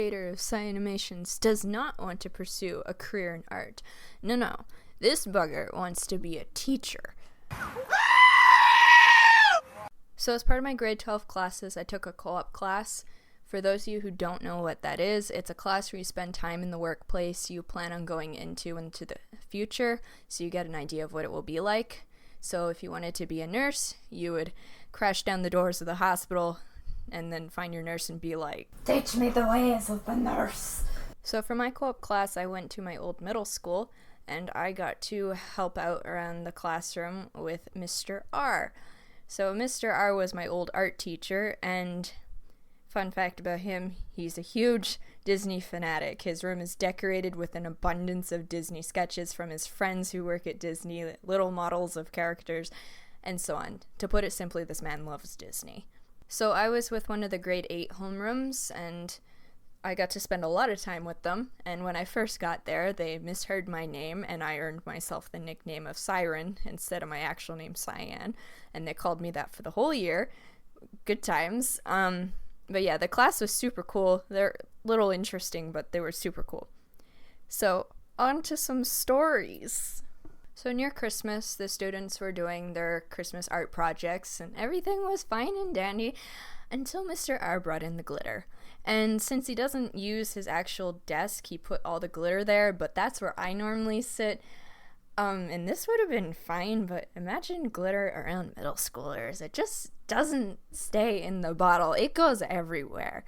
creator of Cyanimations does not want to pursue a career in art. No. This bugger wants to be a teacher. So as part of my grade 12 classes, I took a co-op class. For those of you who don't know what that is, it's a class where you spend time in the workplace you plan on going into the future, so you get an idea of what it will be like. So if you wanted to be a nurse, you would crash down the doors of the hospital and then find your nurse and be like, "Teach me the ways of the nurse." So for my co-op class, I went to my old middle school, and I got to help out around the classroom with Mr. R. So Mr. R was my old art teacher, and fun fact about him, he's a huge Disney fanatic. His room is decorated with an abundance of Disney sketches from his friends who work at Disney, little models of characters, and so on. To put it simply, this man loves Disney. So I was with one of the grade 8 homerooms, and I got to spend a lot of time with them, and when I first got there, they misheard my name, and I earned myself the nickname of Siren instead of my actual name, Cyan, and they called me that for the whole year. Good times. But yeah, the class was super cool. They're a little interesting, but they were super cool. So, on to some stories. So near Christmas, the students were doing their Christmas art projects, and everything was fine and dandy until Mr. R brought in the glitter. And since he doesn't use his actual desk, he put all the glitter there, but that's where I normally sit. And this would have been fine, but imagine glitter around middle schoolers. It just doesn't stay in the bottle. It goes everywhere.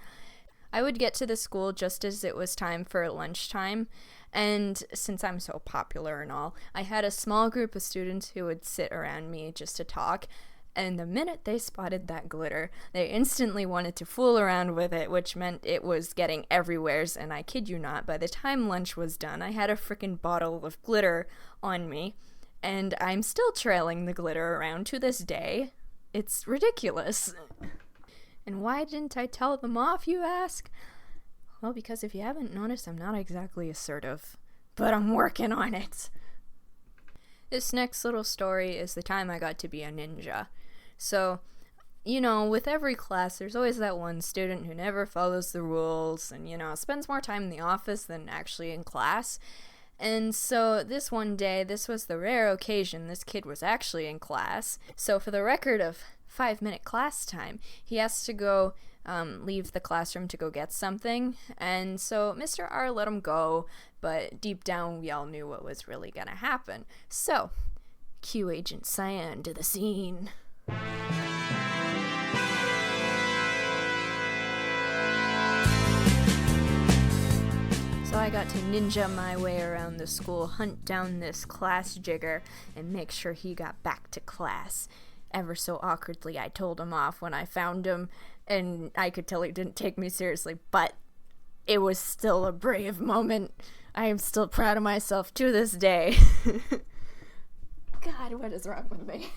I would get to the school just as it was time for lunchtime, and since I'm so popular and all, I had a small group of students who would sit around me just to talk, and the minute they spotted that glitter, they instantly wanted to fool around with it, which meant it was getting everywheres, and I kid you not, by the time lunch was done, I had a frickin' bottle of glitter on me, and I'm still trailing the glitter around to this day. It's ridiculous. And why didn't I tell them off, you ask? Well, because if you haven't noticed, I'm not exactly assertive, but I'm working on it. This next little story is the time I got to be a ninja. So, you know, with every class, there's always that one student who never follows the rules and, you know, spends more time in the office than actually in class. And so this one day, this was the rare occasion this kid was actually in class. So for the record of 5-minute class time, he has to go leave the classroom to go get something. And so Mr. R let him go, but deep down we all knew what was really gonna happen. So, cue Agent Cyan to the scene. So I got to ninja my way around the school, hunt down this class jigger, and make sure he got back to class. Ever so awkwardly, I told him off when I found him, and I could tell he didn't take me seriously, but it was still a brave moment. I am still proud of myself to this day. God, what is wrong with me?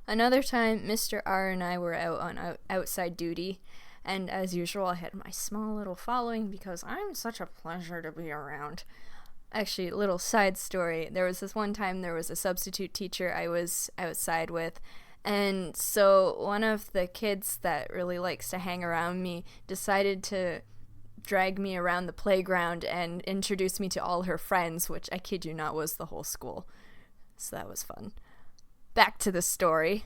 Another time, Mr. R and I were out on outside duty, and as usual, I had my small little following because I'm such a pleasure to be around. Actually, a little side story. There was this one time there was a substitute teacher I was outside with, and so one of the kids that really likes to hang around me decided to drag me around the playground and introduce me to all her friends, which I kid you not was the whole school. So that was fun. Back to the story.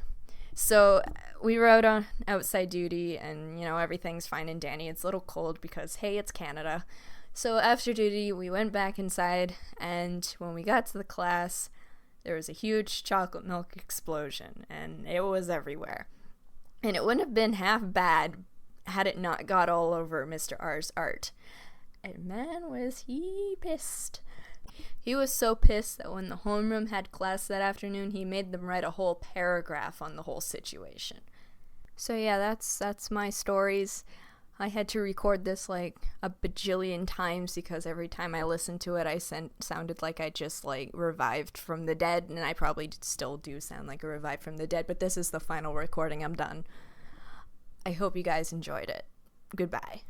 So we were out on outside duty, and you know, everything's fine and dandy. It's a little cold because hey, it's Canada. So after duty, we went back inside, and when we got to the class, there was a huge chocolate milk explosion, and it was everywhere. And it wouldn't have been half bad had it not got all over Mr. R's art. And man, was he pissed. He was so pissed that when the homeroom had class that afternoon, he made them write a whole paragraph on the whole situation. So yeah, that's my stories. I had to record this like a bajillion times because every time I listened to it, I sounded like I just like revived from the dead, and I probably still do sound like a revived from the dead, but this is the final recording. I'm done. I hope you guys enjoyed it. Goodbye.